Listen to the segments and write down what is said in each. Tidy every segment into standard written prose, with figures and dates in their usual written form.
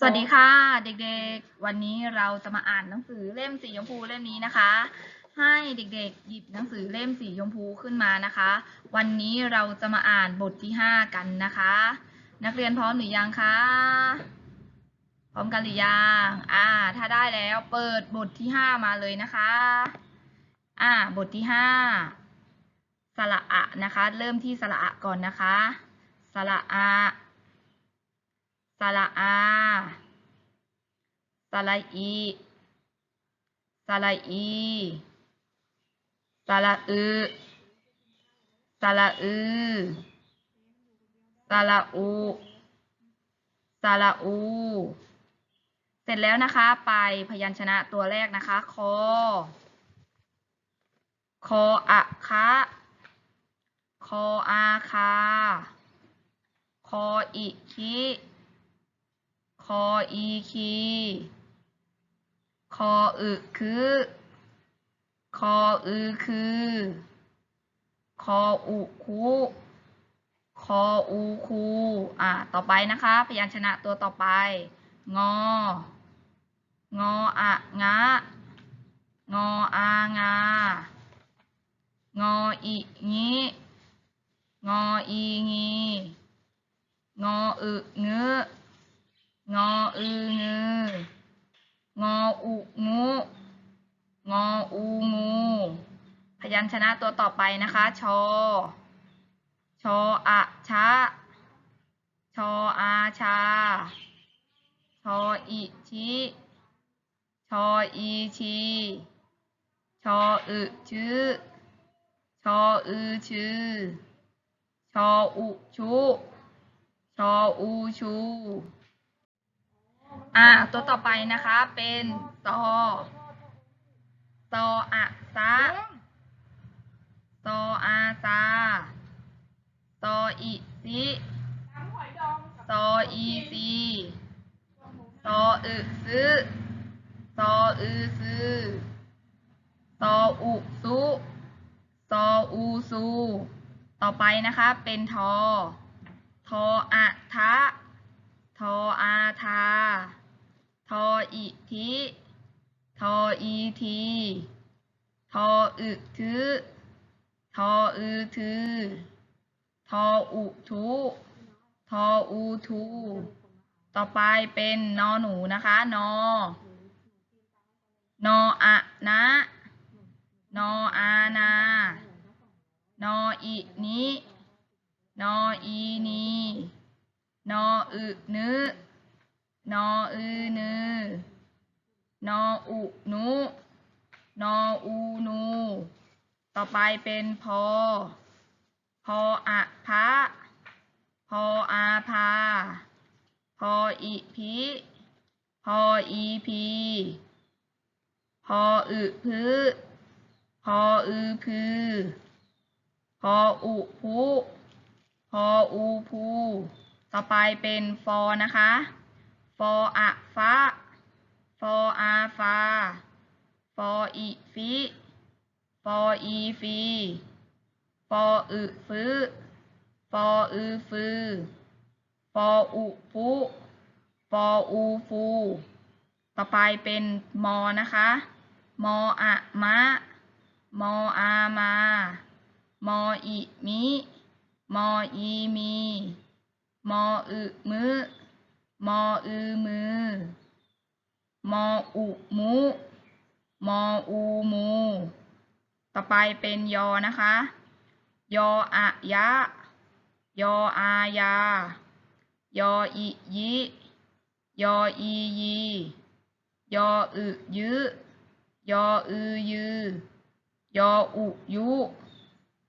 สวัสดีค่ะเด็กๆวันนี้เราจะมาอ่านหนังสือเล่มสีชมพูเล่มนี้นะคะให้เด็กๆหยิบหนังสือเล่มสีชมพูขึ้นมานะคะวันนี้เราจะมาอ่านบทที่5กันนะคะนักเรียนพร้อมหรือยังคะพร้อมกันหรือยังถ้าได้แล้วเปิดบทที่5มาเลยนะคะบทที่5สระอะนะคะเริ่มที่สระอะก่อนนะคะสระอะสระอาสระอีสระอีสระอืสระอือสระอูสระอูเสร็จแล้วนะคะไปพยัญชนะตัวแรกนะคะคออะคะคออาคาคออิคิคออีคีคออึคือคออือคือคออุคุคออูคูต่อไปนะคะพยัญชนะตัวต่อไปงองออะงะงออางางออิงิงออีงีงออึงึงออืองืองออุงูงออูงูพยัญชนะตัวต่อไปนะคะชอะชะชออาชาชออิชิชออีชีชออึชื้อชออือชื่อชออุชุชออูชูตัวต่อไปนะคะเป็นซออะซะซออาซาซออิซิซออีซีซออึซึซออือซือซออุซุซออูซูต่อไปนะคะเป็นทอะทะทออาทาทออิทิทออีทีทออึทึทออือทือทออุทุทออูทูต่อไปเป็นนอหนูนะคะนอะนะนออานา นออินินออีนีนออึนึนออือนือนออุนุนออูนูต่อไปเป็นพออะพะพออาพาพออิพิพออีพีพออึพือพออือพือพออุพุพออูพูต่อไปเป็นฟอนะคะฟออะฟ้าฟออาฟาฟออิฟิฟออีฟีฟออึฟื้ฟออือฟือฟออุฟุฟออูฟูต่อไปเป็นมอนะคะมออะมะมออามามออิมิมออีมีมออึมึมออือมือมออุมุมออูมูต่อไปเป็นยอนะคะยออะยะยออายายออิยิยออียียออึยึยออือยือยออุยุ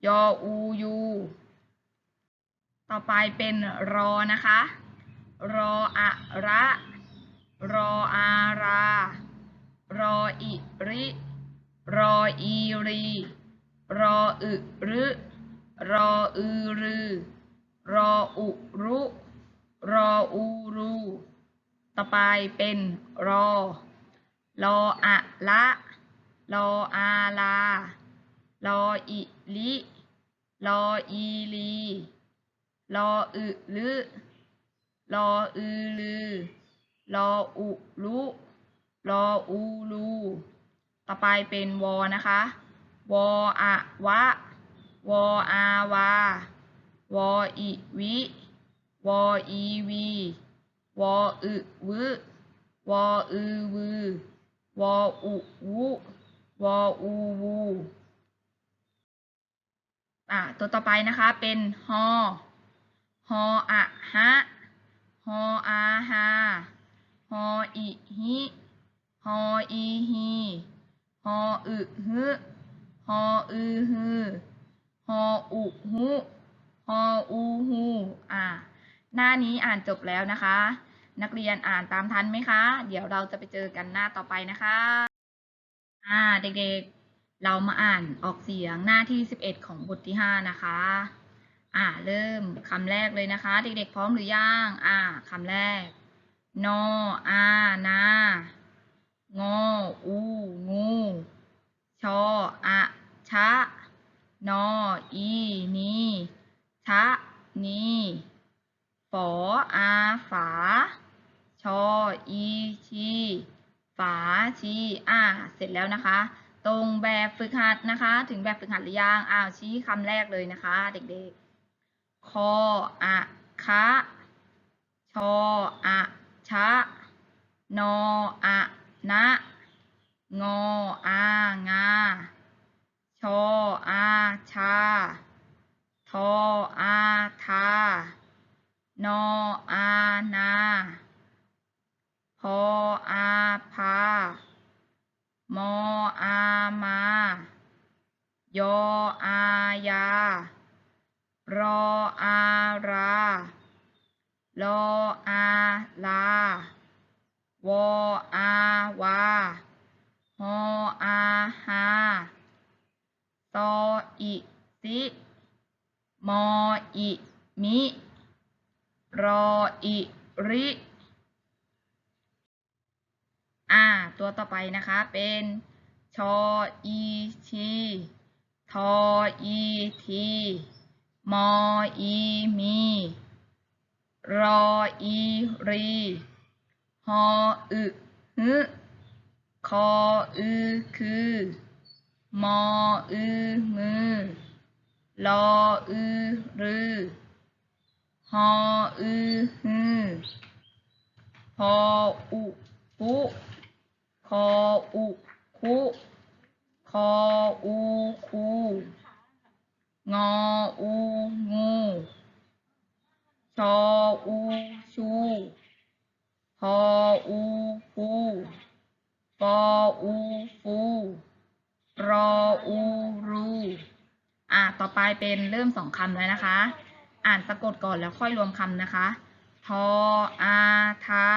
ยออูยูต่อไปเป็นรอนะคะรออะระรออารา รออิริรออีรีรออึรึรออือรือรออุรุรออูรูต่อไปเป็นรออะละรออาลารออิลิรออีลีรออึลึรออือลือ ลออุลุลออูลูต่อไปเป็นวอนะคะวออะวะวออาวาวออิวิวออีวีวออึวึวออือวือวออุวุวออูวูตัวต่อไปนะคะเป็นฮอฮออะฮะฮออาฮาฮออิฮิฮออีฮีฮออึฮึฮออือฮือฮออุฮุฮออูฮูหน้านี้อ่านจบแล้วนะคะ นักเรียนอ่านตามทันไหมคะ เดี๋ยวเราจะไปเจอกันหน้าต่อไปนะคะเด็กๆเรามาอ่านออกเสียงหน้าที่11ของบทที่5นะคะเริ่มคำแรกเลยนะคะเด็กๆพร้อมหรือยังคำแรกนออานางออูงูชออะชะนออีนีชะนีฝออาฝาชออีชีฝาชีเสร็จแล้วนะคะตรงแบบฝึกหัดนะคะถึงแบบฝึกหัดหรือยังชี้คำแรกเลยนะคะเด็กๆคออะคะชออะชะนออะนะงออางาชออาชาทออาทานออานาพออาพามออามายออายารออาราลออาลาวออาวาฮออาฮาซออิซิมออิมิรออิริตัวต่อไปนะคะเป็นชออีชีทออีทีมออีมีรออีรีฮออึฮึคออือคือมออือมือลออือรือฮออือฮือพออุปุคออุคุคออูคูงออูงูชออูชูพออูฟูฟออูฟูรออูรูต่อไปเป็นเริ่ม2 คำแล้วนะคะอ่านสะกดก่อนแล้วค่อยรวมคำนะคะทออาทา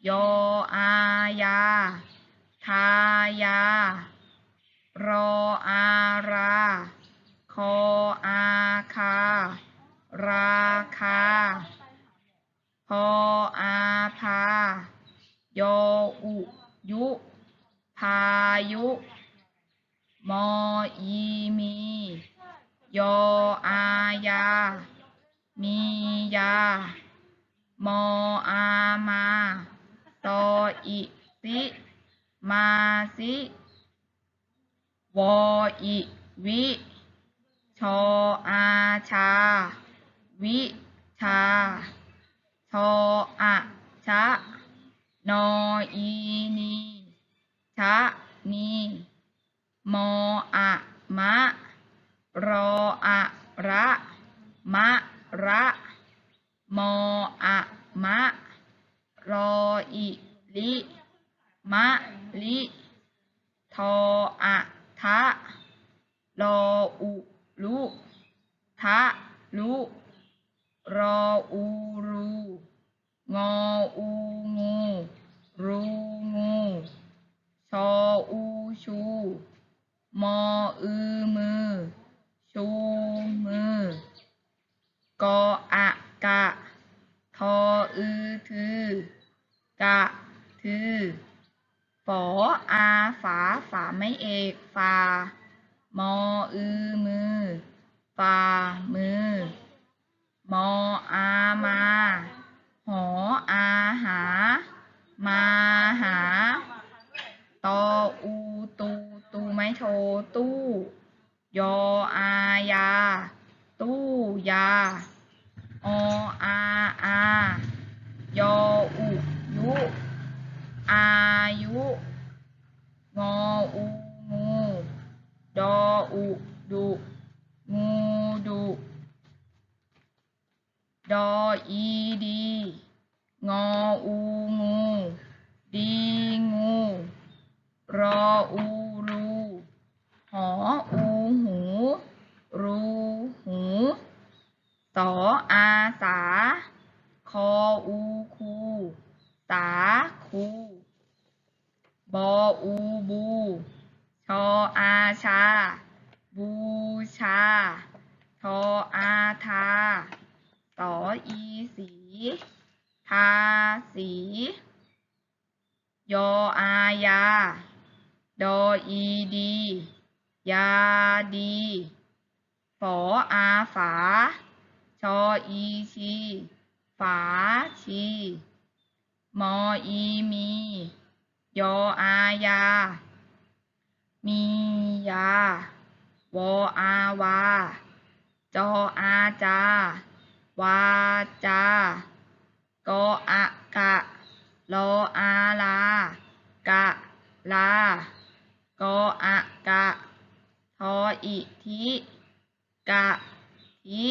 ยออายาทายารออาราคออาคาราคาพออาพายออุยุพายุมออีมียออายามียามออามาตออิสิมาสิวออิวิชออาชาวิชาชออะชะนออีนีชะนีมออะมะรออะระมะระมออะมะรออิลิมะลิทออะทะรออุลุทะลุรออูรูงออูงูรูงูชออูชูมออือมือชูมือกออะกะทออือทือกะทือฝออาฝาฝาไม่เอกฝามออือมือฝ่ามือมออามาหออาหา งออูงูดีงูรออูรูหออูหูรูหูสออาสาคออูคูสาคูบออูบูชออาชาบูชาทออาทาสออีสีทาสียออายาดออีดียาดีฝออาฝาชออีชีฝาชีมออีมียออายามียาวออาวาจออาจาวาจากออากะลออาลากะลากออากะทออิทิกะทิ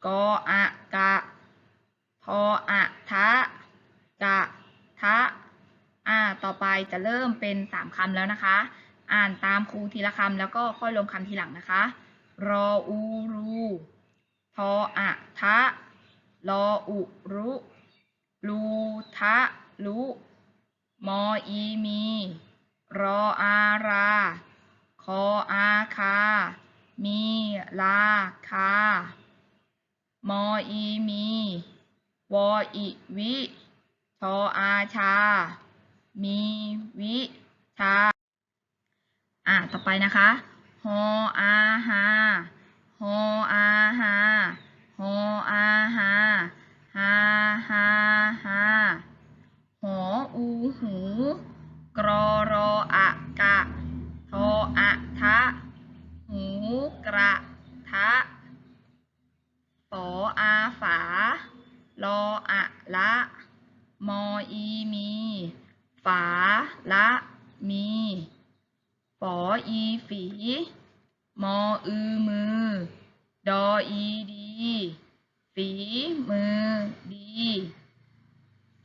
กออากะทออะทะกะทะต่อไปจะเริ่มเป็น3 คำแล้วนะคะ อ่านตามครูทีละคำแล้วก็ค่อยลงคำทีหลังนะคะรออูรูทออะทะลออุรุลูทะลุมออีมีรออาราคออาคามีลาคามออีมีวออิวิชออาชามีวิชาต่อไปนะคะฮออาฮาฮออาฮาฮออาฮาฮาฮาฮาหออูหูกรอรออะกะทออะทะหูกระทะฝออาฝาลออะละมออีมีฝาละมีฝออีฝีมออือมือดออีดีฝีมือดี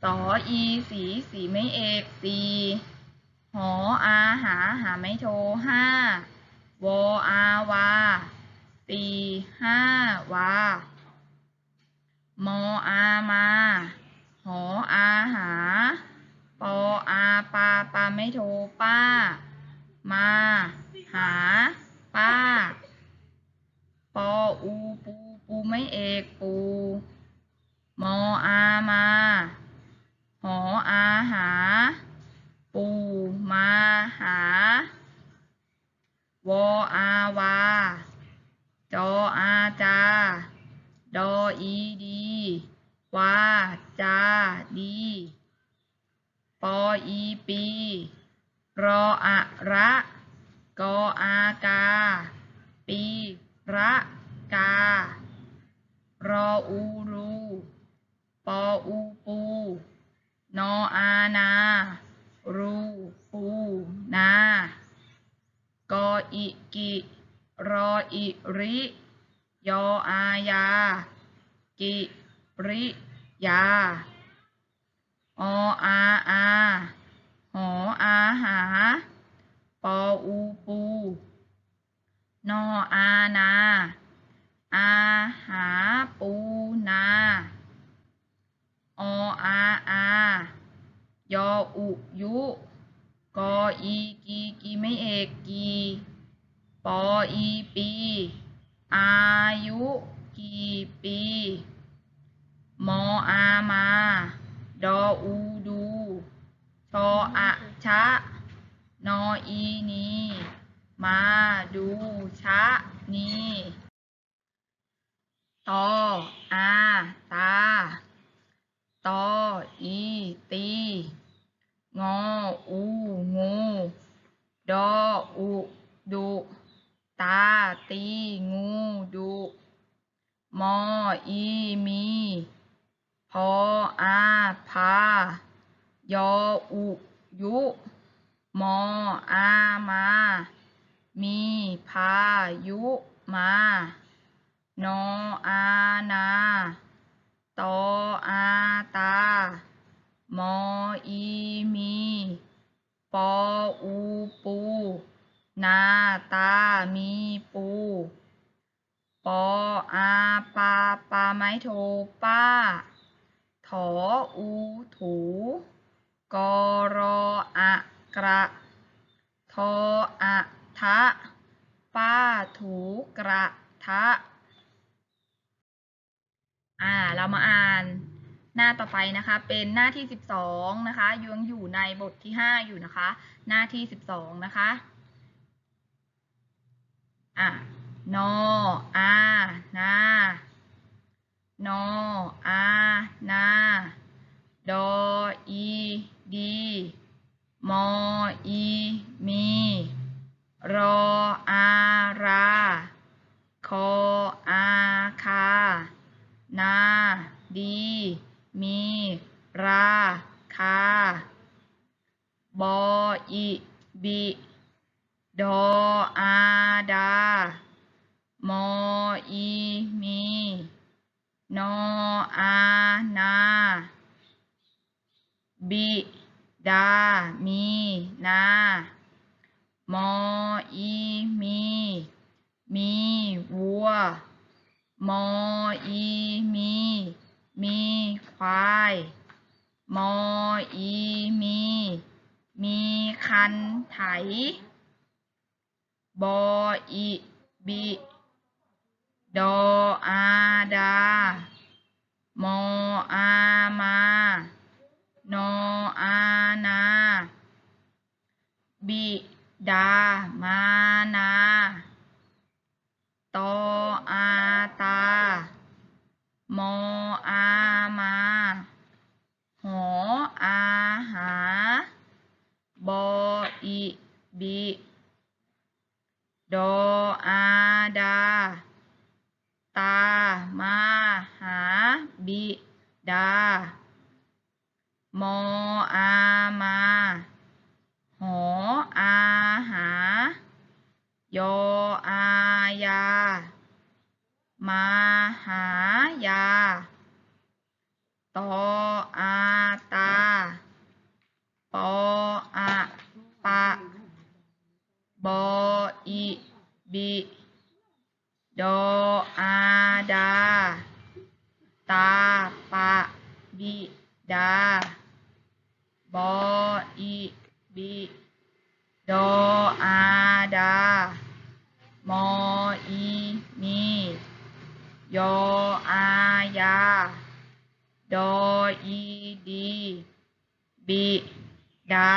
สออีสีสีไม่เอกสีหออาหาหาไม่โท5วออาวา4 5 วามออามาหออาหาปออาปาปาไม่โทป้ามาหาป้าปออูปูปูไม่เอกปูมออามาหออาหาปูมาหาวออาวาจออาจาดออีดีวาจาดีปออีปีรออะระกออากาปีระการออูรูปออูปูนออานารูปูนากออิกิรออิริยออายากิริยาออาอาหออาหาปออูปูนออานาอาหาปูนาออาอายออุยุกออีกีกีไม่เอกกีปออีปีอายุกีปีมออามาดออูดูชออะชะนออีนีมาดูชะนีตออาตาตออีตีงออูงูดออุดุตาตีงูดุมออีมีพออาพายออุยุมออามามีพายุมานออานา ตออาตามออีมีปออูปูนาตามีปูปออาปาปาไม้โทป้าถออูถูกอรออะกระทออะทะป้าถูกระทะเรามาอ่านหน้าต่อไปนะคะเป็นหน้าที่12นะคะยังอยู่ในบทที่5อยู่นะคะหน้าที่12นะคะนออานานออานาดออีดีมออีมีรออาราคออาคานาดีมีราคาบออิบิดออาดามออีมีนออานาบิดามีนามออีมีวัวมออีมีควายมออีมีคันไถบออิบิดออาดามออามานออานาบิดามานาตออาตามออามาหออาหาบออิบิดออาดาตามาหาบิดามออามาหออาหายออายามาหายาตออาตาปออะปะบออิบิดออาดาตาปะบิดาบออิบิดออาดามออีมียออายาดออีดีบิดา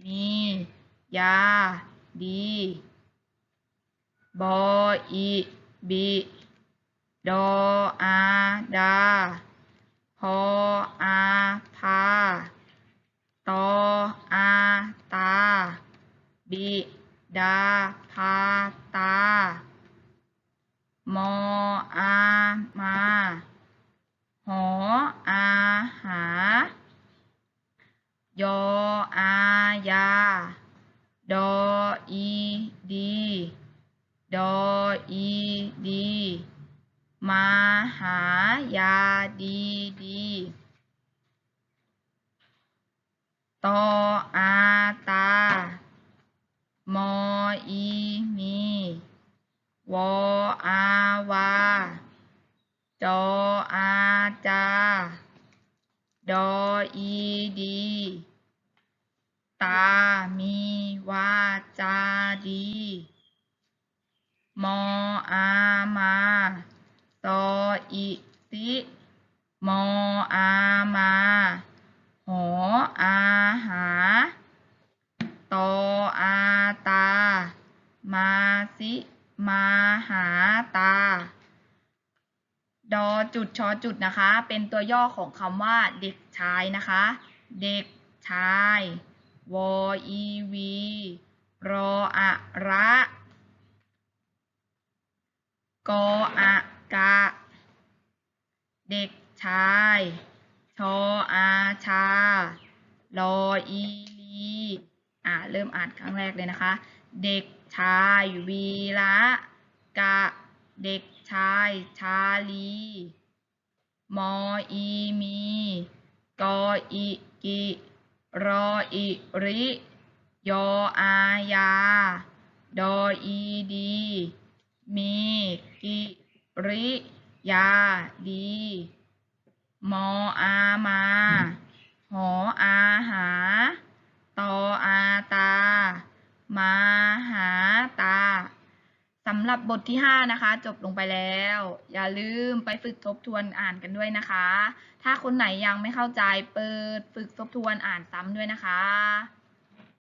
มียาดีบออิบิดออาดาพออาพาตออาตาบิดาพาตามออามาหออาหายออายาดออีดีดออีดีมาหายาดีดีตออาตามออีมีวออาวาจออาจาดออีดีตามีวาจาดีมออามาตออิติมออามาหออาหาตออาตามาสิมาหาตาดอจุดชอจุดนะคะเป็นตัวย่อของคำว่าเด็กชายนะคะเด็กชายวออีวีรออะระกออะกะเด็กชายชออาชาลออีลีเริ่มอ่านครั้งแรกเลยนะคะเด็กชายวีระกะเด็กชายชาลี มออีมีกออิกิรออิริ ยออายา ดออีดี มีกิริยาดี มออามา หออาหา ตออาตา มาหาตาสำหรับบทที่5นะคะจบลงไปแล้ว อย่าลืมไปฝึกทบทวนอ่านกันด้วยนะคะ ถ้าคนไหนยังไม่เข้าใจเปิดฝึกทบทวนอ่านซ้ำด้วยนะคะ